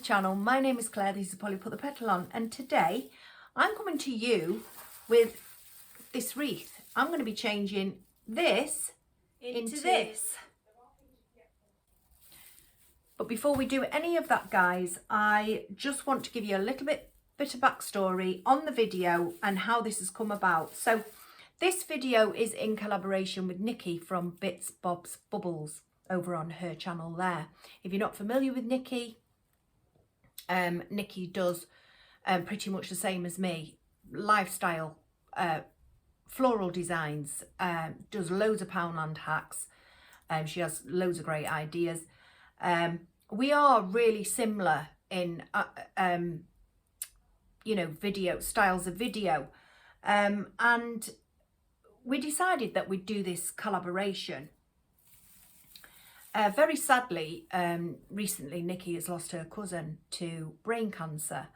channel. My name is Claire, this is Polly Put the Petal On, and today I'm coming to you with this wreath. I'm going to be changing this into this. But before we do any of that, guys, I just want to give you a little bit of backstory on the video and how this has come about. So this video is in collaboration with Nikki from sBob'sBubbles over on her channel there. If you're not familiar with Nikki, Nikki does pretty much the same as me, lifestyle, floral designs, does loads of Poundland hacks. She has loads of great ideas. We are really similar in you know, video styles of video, and we decided that we'd do this collaboration. Very sadly, recently Nikki has lost her cousin to brain cancer,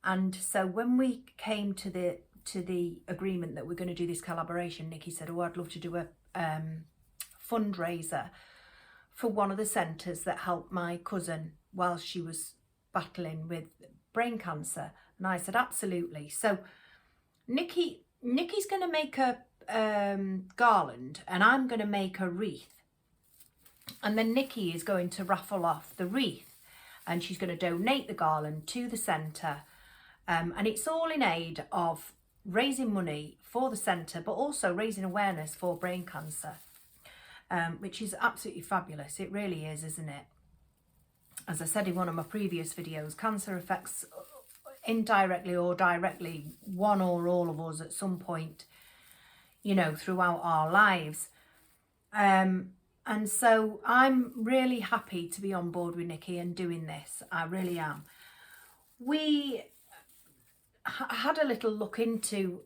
and so when we came to the agreement that we're going to do this collaboration, Nikki said, "Oh, I'd love to do a fundraiser for one of the centres that helped my cousin while she was battling with brain cancer." And I said, "Absolutely." So Nikki's going to make a garland, and I'm going to make a wreath. And then Nikki is going to raffle off the wreath, and she's going to donate the garland to the centre. And it's all in aid of raising money for the centre, but also raising awareness for brain cancer, which is absolutely fabulous. It really is, isn't it? As I said in one of my previous videos, cancer affects indirectly or directly one or all of us at some point, you know, throughout our lives. And so I'm really happy to be on board with Nikki and doing this. I really am. We had a little look into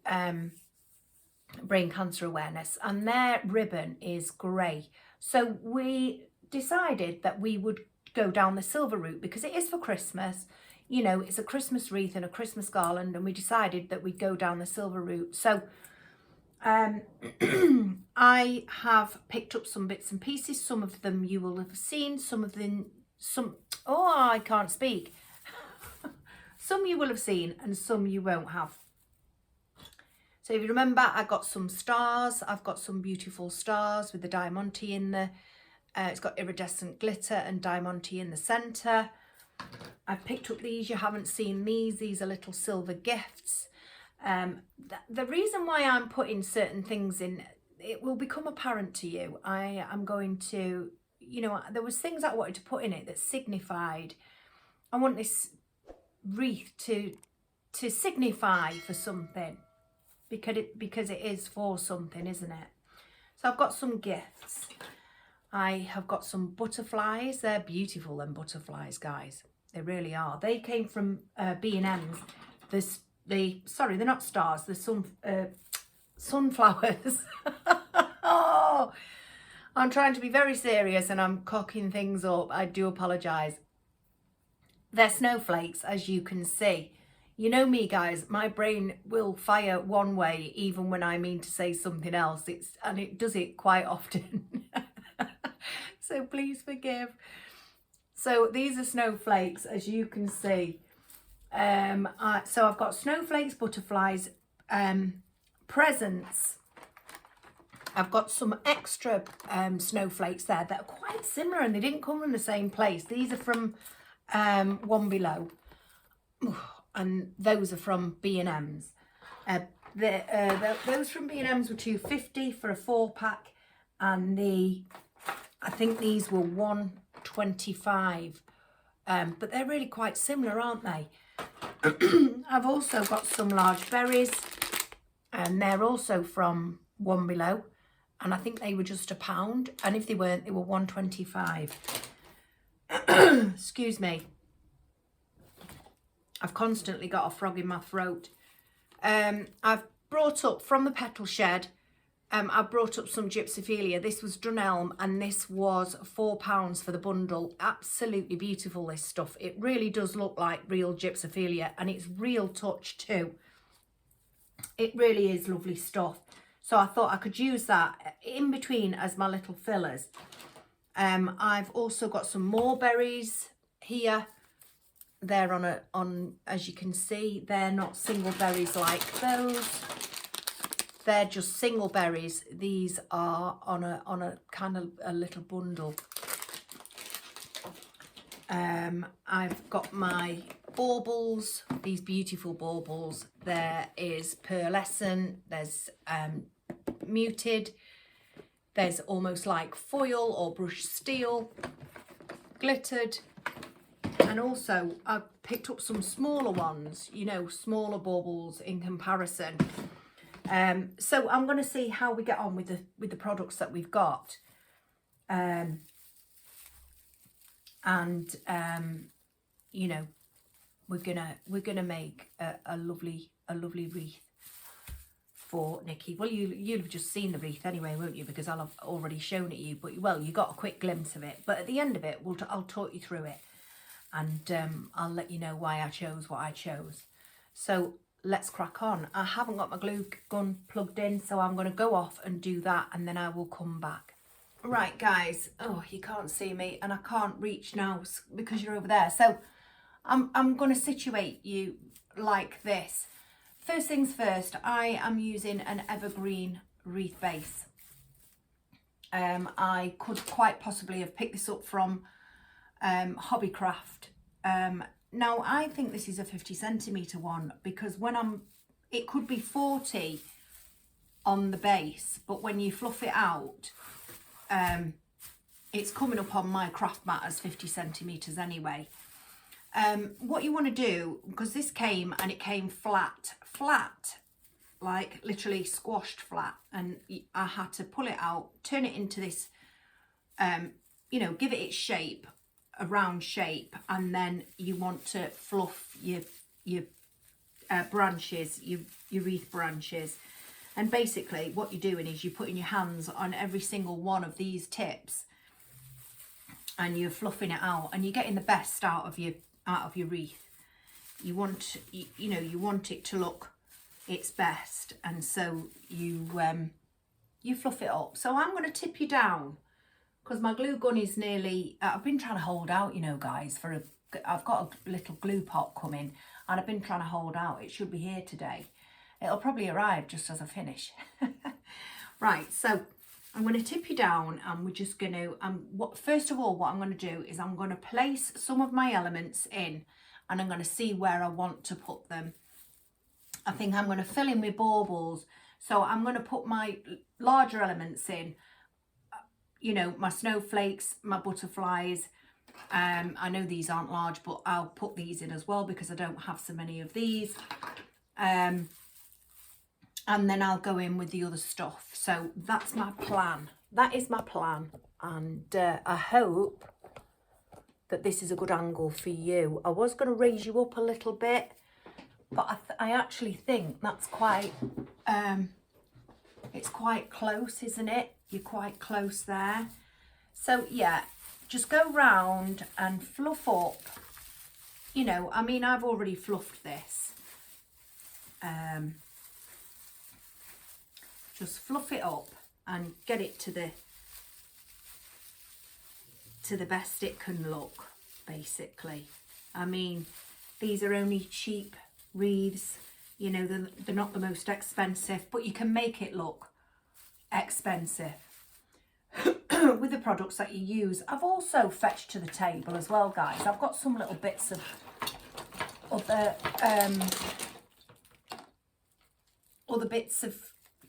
brain cancer awareness, and their ribbon is grey. So we decided that we would go down the silver route because it is for Christmas. You know, it's a Christmas wreath and a Christmas garland, and we decided that we'd go down the silver route. So I have picked up some bits and pieces. Some of them you will have seen, some I can't speak. Some you will have seen and some you won't have. So if you remember, I got some stars. I've got some beautiful stars with the diamante in the, it's got iridescent glitter and diamante in the centre. I've picked up these, you haven't seen these. These are little silver gifts. The reason why I'm putting certain things in, it will become apparent to you. I am going to, you know, there was things I wanted to put in it that signified, I want this wreath to signify for something, because it is for something, isn't it? So I've got some gifts. I have got some butterflies. They're beautiful, them butterflies, guys. They really are. They came from B&M's. Sorry, they're not stars. They're sunflowers. Oh, I'm trying to be very serious and I'm cocking things up. I do apologise. They're snowflakes, as you can see. You know me, guys. My brain will fire one way even when I mean to say something else. And it does it quite often. So please forgive. So these are snowflakes, as you can see. So I've got snowflakes, butterflies, presents. I've got some extra snowflakes there that are quite similar, and they didn't come from the same place. These are from One Below, and those are from B&M's. Those from B&M's were $2.50 for a 4-pack, and I think these were $1.25. But they're really quite similar, aren't they? I've also got some large berries, and they're also from One Below, and I think they were just £1, and if they weren't, they were $1.25. Excuse me. I've constantly got a frog in my throat. I've brought up from the petal shed, I brought up some gypsophilia. This was Dunelm, and this was £4 for the bundle. Absolutely beautiful, this stuff. It really does look like real gypsophilia, and it's real touch too. It really is lovely stuff. So I thought I could use that in between as my little fillers. I've also got some more berries here. they're on, as you can see, they're not single berries like those. They're just single berries. These are on a kind of a little bundle. I've got my baubles, these beautiful baubles. There is pearlescent, there's muted, there's almost like foil or brushed steel, glittered, and also I've picked up some smaller ones, you know, smaller baubles in comparison. So I'm going to see how we get on with the products that we've got. You know, we're gonna make a lovely wreath for Nikki. Well, you'll have just seen the wreath anyway, won't you? Because I'll have already shown it you. But well, you got a quick glimpse of it. But at the end of it, I'll talk you through it, and I'll let you know why I chose what I chose. So let's crack on. I haven't got my glue gun plugged in, so I'm going to go off and do that, and then I will come back. Right, guys. Oh, you can't see me, and I can't reach now because you're over there. So I'm going to situate you like this. First things first, I am using an evergreen wreath base. I could quite possibly have picked this up from Hobbycraft. Now I think this is a 50 centimetre one, because it could be 40 on the base, but when you fluff it out, it's coming up on my craft mat as 50 centimetres anyway. What you want to do, because this came and it came flat, like literally squashed flat, and I had to pull it out, turn it into this, you know, give it its shape, a round shape, and then you want to fluff your branches, your wreath branches. And basically what you're doing is you're putting your hands on every single one of these tips and you're fluffing it out, and you're getting the best out of your wreath. You want, you know, you want it to look its best, and so you fluff it up. So I'm going to tip you down, because my glue gun is nearly, I've been trying to hold out, you know, guys, I've got a little glue pot coming, and I've been trying to hold out. It should be here today. It'll probably arrive just as I finish. Right, so I'm going to tip you down, and we're just going to, first of all, what I'm going to do is I'm going to place some of my elements in, and I'm going to see where I want to put them. I think I'm going to fill in with baubles. So I'm going to put my larger elements in, you know, my snowflakes, my butterflies. I know these aren't large, but I'll put these in as well because I don't have so many of these. And then I'll go in with the other stuff. So that's my plan. That is my plan. And I hope that this is a good angle for you. I was going to raise you up a little bit, but I actually think that's quite, it's quite close, isn't it? You're quite close there. So yeah, just go round and fluff up. You know, I mean, I've already fluffed this. Just fluff it up and get it to the best it can look, basically. I mean, these are only cheap wreaths, you know, they're not the most expensive, but you can make it look expensive with the products that you use. I've also fetched to the table as well, guys. I've got some little bits of other bits of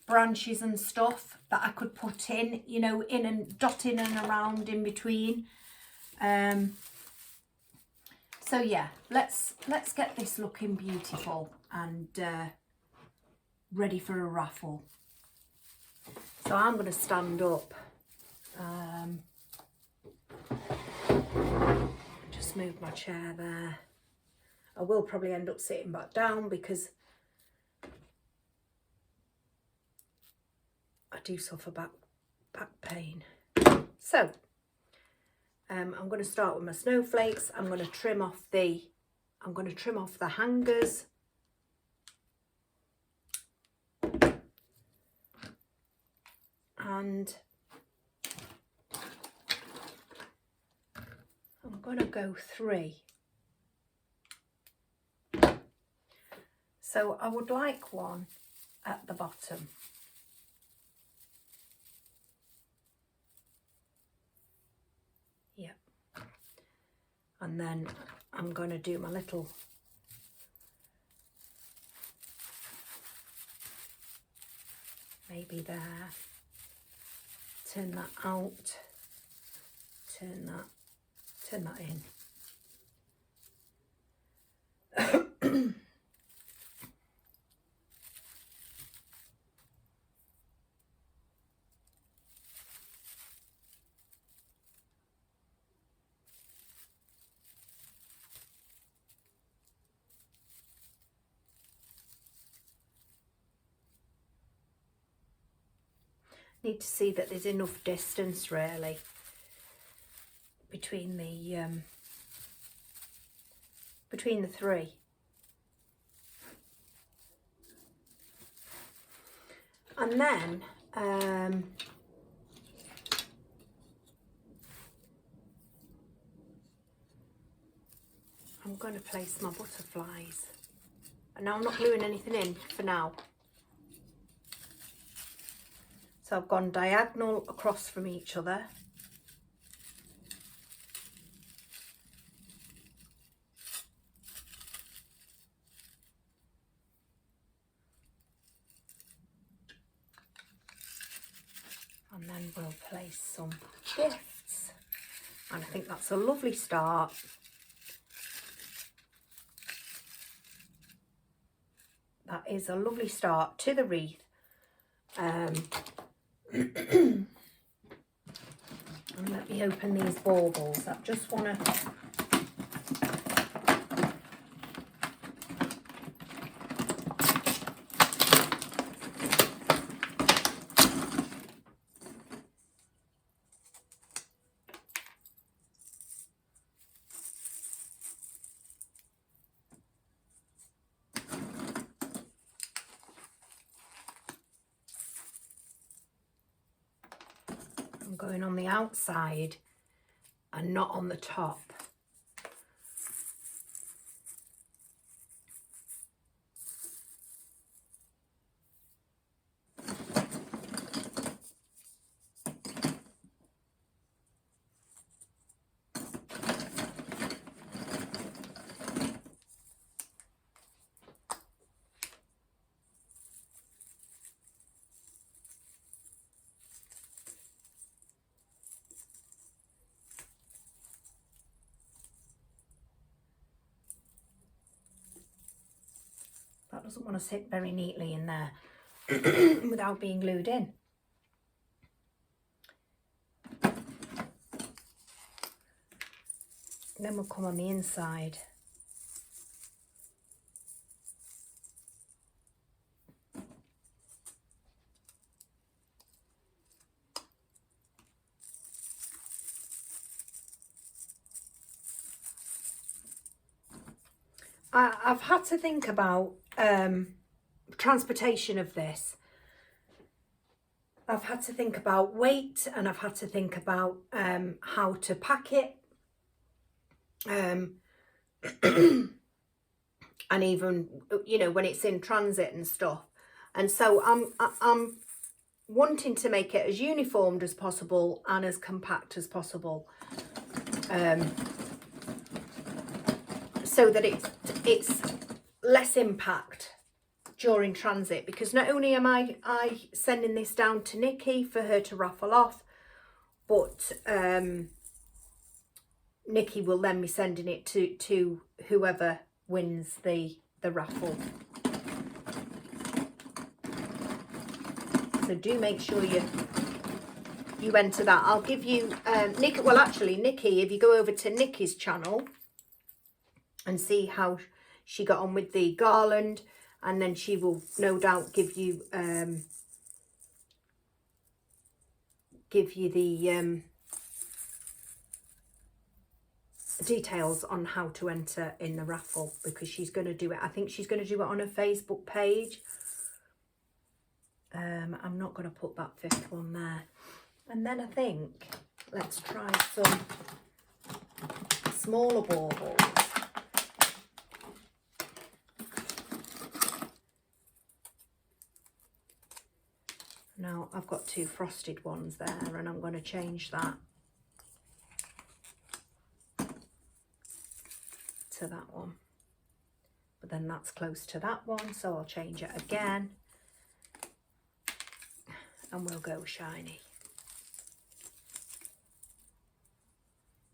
branches and stuff that I could put in, you know, in and dotting and around in between. So yeah, let's get this looking beautiful and ready for a raffle. So I'm going to stand up. Just move my chair there. I will probably end up sitting back down because I do suffer back pain. So I'm going to start with my snowflakes. I'm going to trim off the hangers. And I'm going to go 3. So I would like one at the bottom. Yep. And then I'm going to do my little maybe there, turn that out, turn that in. Need to see that there's enough distance really between the three. And then I'm going to place my butterflies. And now I'm not gluing anything in for now. So I've gone diagonal across from each other. And then we'll place some gifts. And I think that's a lovely start. That is a lovely start to the wreath. And let me open these baubles. I just want to going on the outside and not on the top. That doesn't want to sit very neatly in there without being glued in. And then we'll come on the inside. I've had to think about transportation of this. I've had to think about weight, and I've had to think about how to pack it, and even, you know, when it's in transit and stuff. And so I'm wanting to make it as uniformed as possible and as compact as possible, so that it's less impact during transit, because not only am I sending this down to Nikki for her to raffle off, but Nikki will then be sending it to whoever wins the raffle. So do make sure you enter that. I'll give you Nikki. Well, actually, Nikki, if you go over to Nikki's channel and see how she got on with the garland, and then she will no doubt give you the details on how to enter in the raffle, because she's going to do it. I think she's going to do it on her Facebook page. I'm not going to put that fifth one there. And then I think let's try some smaller baubles. Now I've got 2 frosted ones there, and I'm going to change that to that one. But then that's close to that one, so I'll change it again. And we'll go shiny.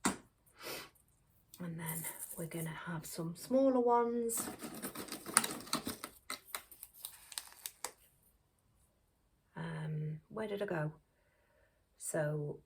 And then we're going to have some smaller ones. Where did I go? So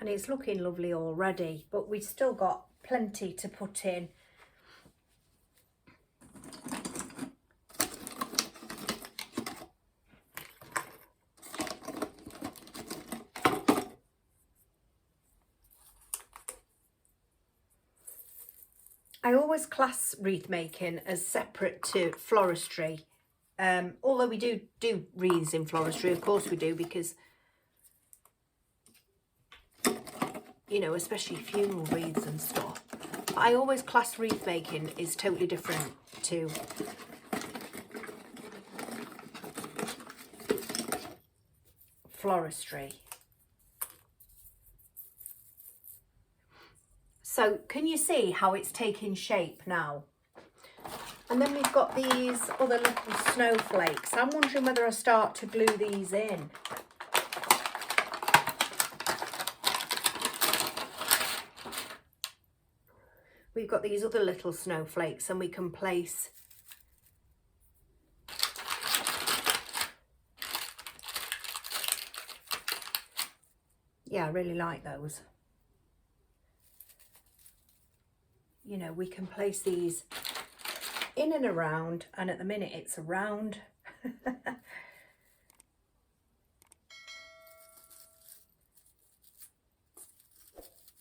and it's looking lovely already, but we've still got plenty to put in. I always class wreath making as separate to floristry, although we do wreaths in floristry, of course we do, because you know, especially funeral wreaths and stuff. But I always class wreath making is totally different to floristry. So can you see how it's taking shape now? And then we've got these other little snowflakes. I'm wondering whether I start to glue these in. We've got these other little snowflakes, and we can place I really like those. You know, we can place these in and around, and at the minute it's around.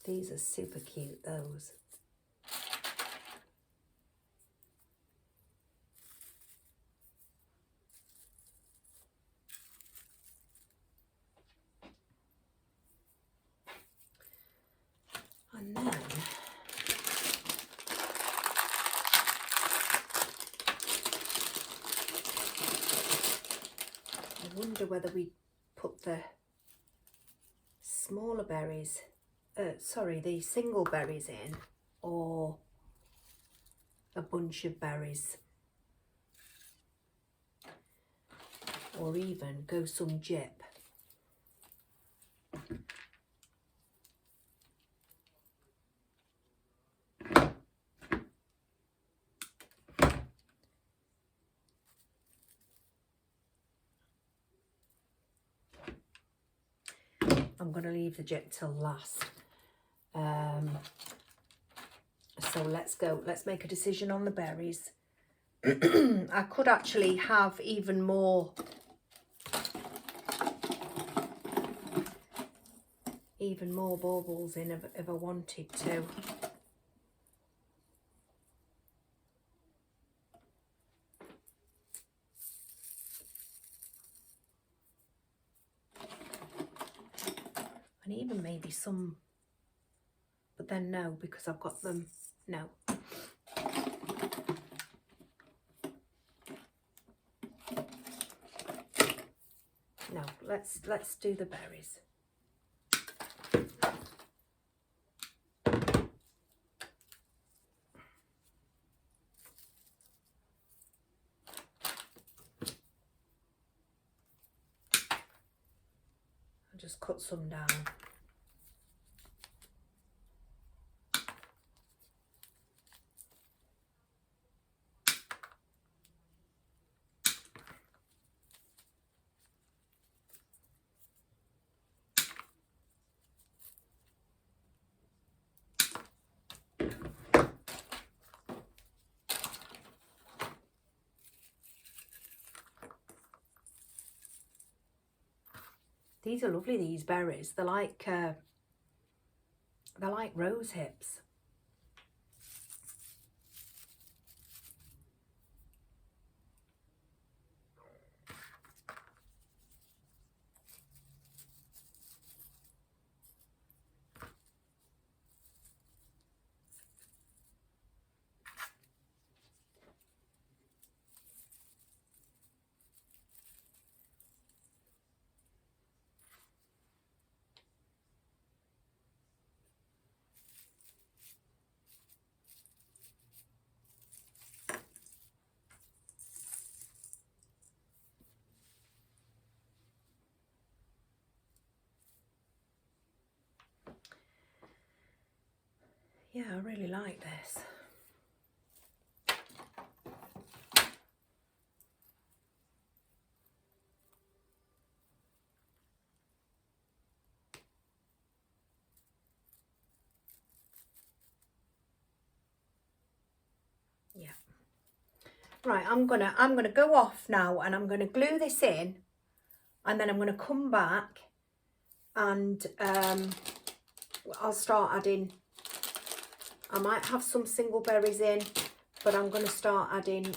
These are super cute, those. And then I wonder whether we put the smaller berries, the single berries in, or a bunch of berries, or even go some jip. I'm going to leave the jip till last. So let's make a decision on the berries. I could actually have even more baubles in if I wanted to. And even maybe some, but then no, because I've got them, no. No, let's do the berries. I'll just cut some down. These are lovely, these berries. They're like rose hips. Yeah, I really like this. Yeah. Right, I'm gonna go off now and I'm gonna glue this in, and then I'm gonna come back and I'll start adding. I might have some single berries in, but I'm going to start adding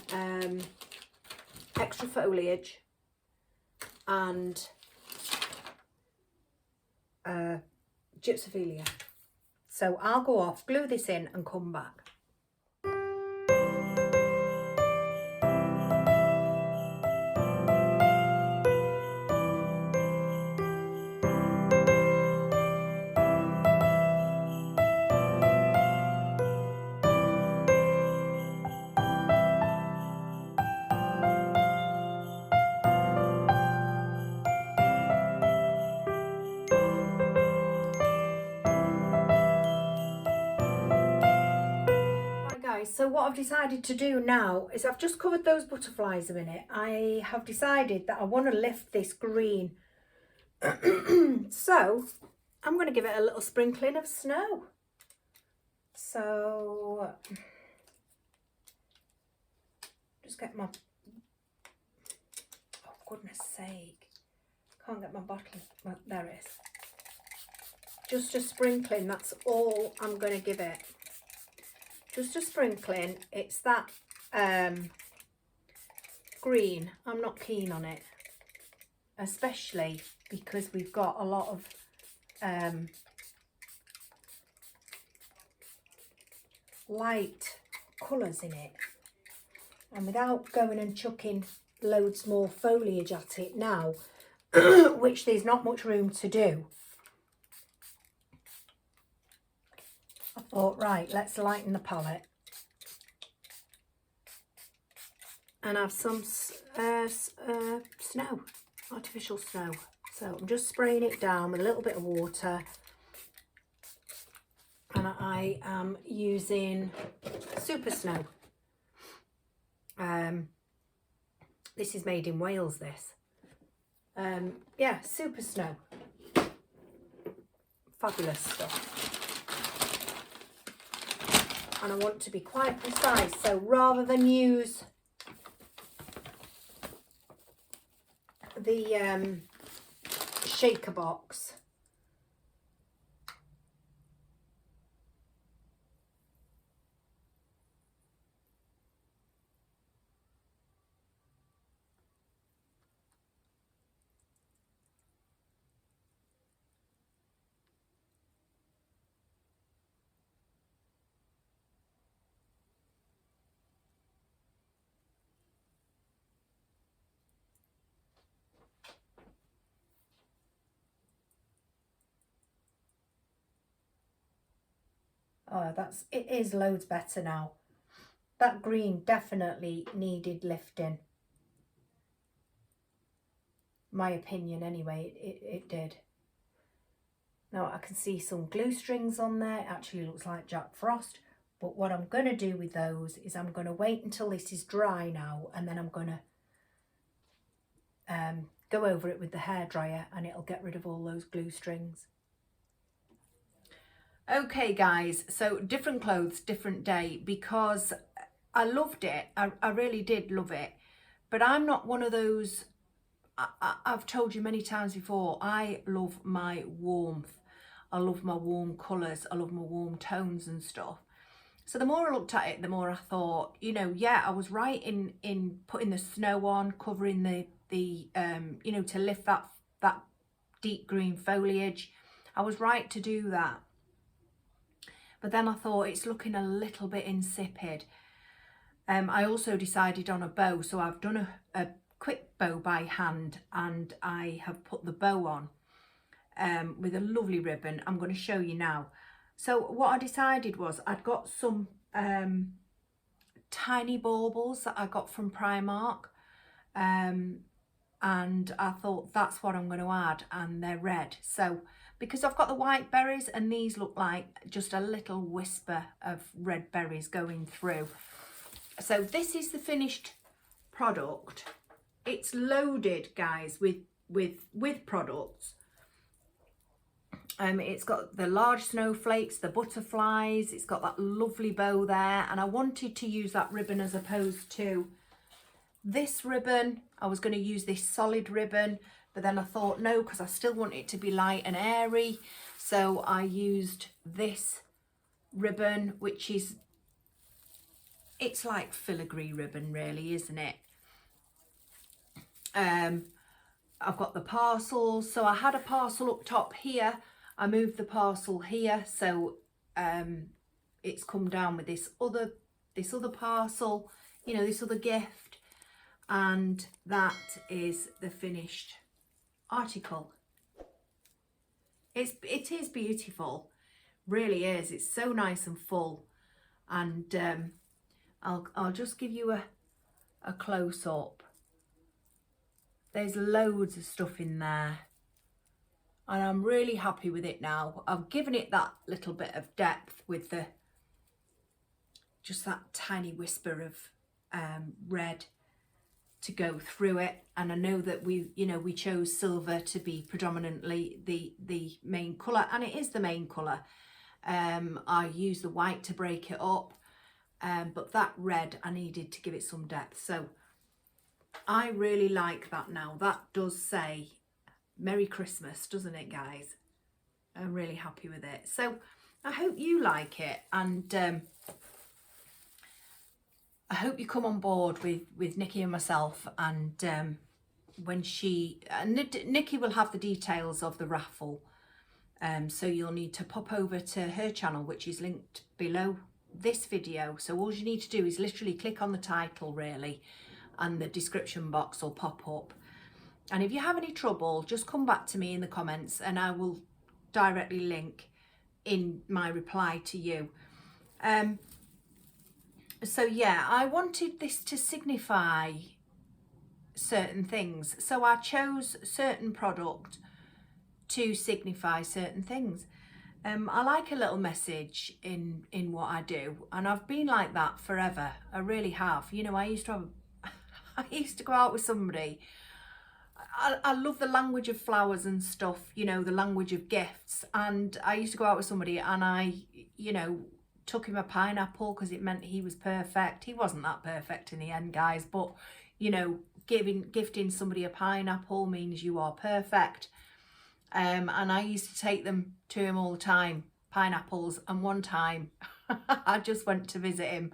extra foliage and gypsophilia. So I'll go off, glue this in and come back. So what I've decided to do now is I've just covered those butterflies a minute. I have decided that I want to lift this green. So I'm going to give it a little sprinkling of snow. So just get my, oh goodness sake, can't get my bottle, well, there it is. Just a sprinkling, that's all I'm going to give it. Just a sprinkling. It's that green. I'm not keen on it, especially because we've got a lot of light colours in it, and without going and chucking loads more foliage at it now, which there's not much room to do, I thought, right, let's lighten the palette and have some snow, artificial snow. So I'm just spraying it down with a little bit of water, and I am using super snow. This is made in Wales, this. Yeah, super snow. Fabulous stuff. And I want to be quite precise, so rather than use the shaker box, oh, it is loads better now. That green definitely needed lifting. My opinion anyway, it did. Now I can see some glue strings on there. It actually looks like Jack Frost. But what I'm going to do with those is I'm going to wait until this is dry now, and then I'm going to go over it with the hairdryer, and it'll get rid of all those glue strings. Okay guys, so different clothes, different day, because I loved it. I really did love it. But I'm not one of those I've told you many times before, I love my warmth. I love my warm colours. I love my warm tones and stuff. So the more I looked at it, the more I thought, you know, yeah, I was right in putting the snow on, covering the you know, to lift that deep green foliage. I was right to do that. But then I thought it's looking a little bit insipid. I also decided on a bow, so I've done a quick bow by hand, and I have put the bow on with a lovely ribbon. I'm going to show you now. So what I decided was I'd got some tiny baubles that I got from Primark, and I thought that's what I'm going to add, and they're red. So because I've got the white berries, and these look like just a little whisper of red berries going through. So this is the finished product. It's loaded, guys, with products. It's got the large snowflakes, the butterflies, it's got that lovely bow there, and I wanted to use that ribbon as opposed to this ribbon. I was going to use this solid ribbon, but then I thought no, because I still want it to be light and airy, so I used this ribbon, which is, it's like filigree ribbon really, isn't it? I've got the parcels, so I had a parcel up top here. I moved the parcel here, so it's come down with this other parcel, you know, this other gift, and that is the finished article. It is beautiful, really is. It's so nice and full, and I'll just give you a close up. There's loads of stuff in there, and I'm really happy with it now. I've given it that little bit of depth with the just that tiny whisper of red to go through it, and I know that we chose silver to be predominantly the main colour, and it is the main colour. I used the white to break it up, but that red I needed to give it some depth, so I really like that now. That does say Merry Christmas, doesn't it, guys? I'm really happy with it. So I hope you like it, and I hope you come on board with Nikki and myself, and when Nikki will have the details of the raffle, so you'll need to pop over to her channel, which is linked below this video. So all you need to do is literally click on the title really, and the description box will pop up, and if you have any trouble, just come back to me in the comments and I will directly link in my reply to you. So yeah, I wanted this to signify certain things, so I chose certain product to signify certain things. I like a little message in what I do, and I've been like that forever. I really have. You know, I used to go out with somebody. I love the language of flowers and stuff, you know, the language of gifts. And I used to go out with somebody, and I, you know, took him a pineapple because it meant he was perfect. He wasn't that perfect in the end, guys, but, you know, gifting somebody a pineapple means you are perfect. And I used to take them to him all the time, pineapples. And one time I just went to visit him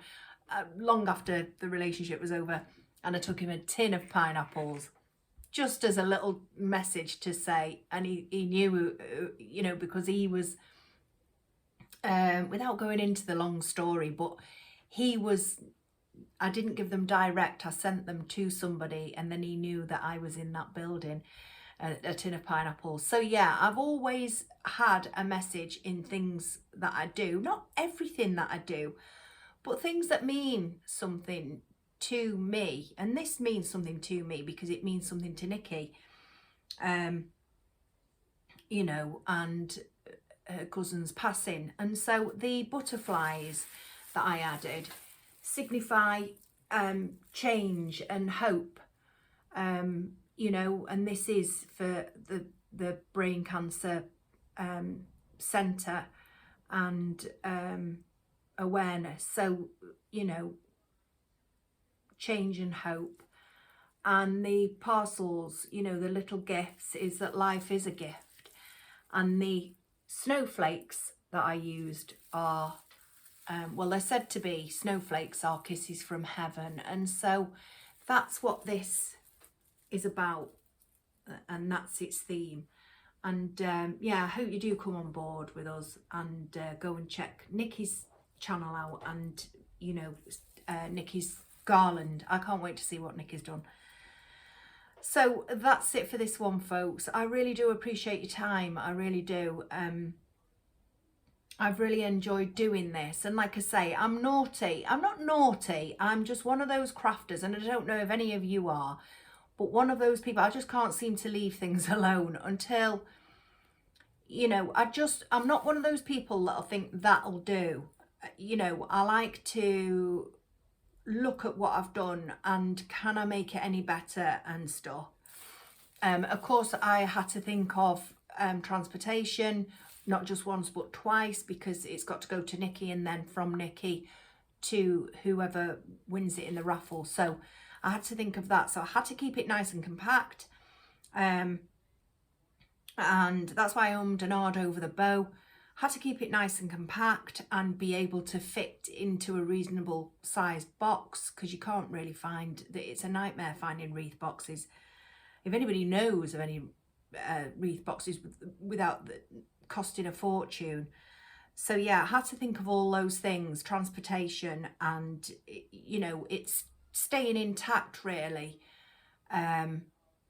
long after the relationship was over, and I took him a tin of pineapples just as a little message to say, and he knew, you know, because he was, without going into the long story, but he was, I didn't give them direct, I sent them to somebody, and then he knew that I was in that building, a tin of pineapples. So yeah, I've always had a message in things that I do, not everything that I do, but things that mean something to me, and this means something to me because it means something to Nikki, you know, and her cousin's passing. And so the butterflies that I added signify change and hope, you know, and this is for the brain cancer centre and awareness. So, you know, change and hope. and the parcels, you know, the little gifts, is that life is a gift. And the snowflakes that I used are, well, they're said to be, snowflakes are kisses from heaven. And so that's what this is about, and that's its theme. And yeah, I hope you do come on board with us and go and check Nikki's channel out, and you know, Nikki's garland. I can't wait to see what Nikki's done. So that's it for this one, folks. I really do appreciate your time. I really do. I've really enjoyed doing this. And like I say, I'm naughty. I'm not naughty. I'm just one of those crafters. And I don't know if any of you are. But one of those people, I just can't seem to leave things alone until, you know, I'm not one of those people that'll think that'll do. You know, I like to look at what I've done and can I make it any better and stuff. Of course, I had to think of transportation, not just once but twice, because it's got to go to Nikki and then from Nikki to whoever wins it in the raffle. So I had to think of that. So I had to keep it nice and compact. And that's why I ummed and ahed over the bow. Had to keep it nice and compact and be able to fit into a reasonable sized box, because you can't really find that. It's a nightmare finding wreath boxes. If anybody knows of any wreath boxes without costing a fortune. So yeah, I had to think of all those things, transportation, and you know, it's staying intact really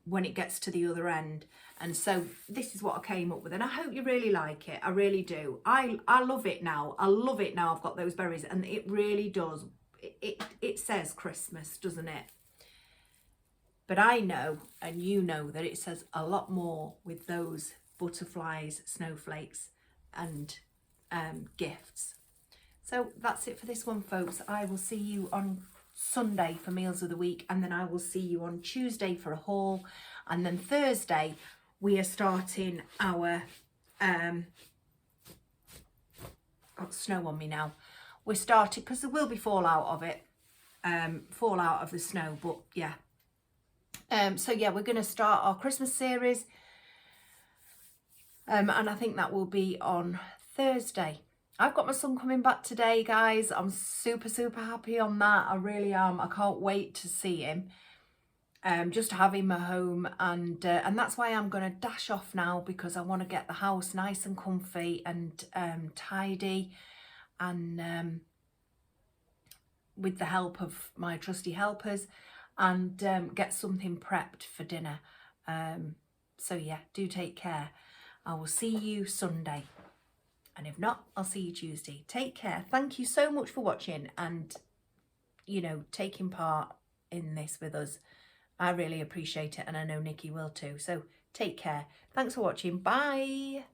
when it gets to the other end. And so this is what I came up with, and I hope you really like it. I really do. I love it now. I love it now I've got those berries, and it really does. It says Christmas, doesn't it? But I know, and you know, that it says a lot more with those butterflies, snowflakes, and gifts. So that's it for this one, folks. I will see you on Sunday for Meals of the Week, and then I will see you on Tuesday for a haul, and then Thursday we are starting our got snow on me now. We're starting, because there will be fallout of it, fallout of the snow, but yeah. So yeah, we're going to start our Christmas series, and I think that will be on Thursday. I've got my son coming back today, guys. I'm super happy on that. I really am. I can't wait to see him. Just to have him at home, and that's why I'm going to dash off now, because I want to get the house nice and comfy and tidy, and with the help of my trusty helpers, and get something prepped for dinner. So yeah, do take care. I will see you Sunday, and if not, I'll see you Tuesday. Take care. Thank you so much for watching and, you know, taking part in this with us. I really appreciate it, and I know Nikki will too. So take care. Thanks for watching. Bye.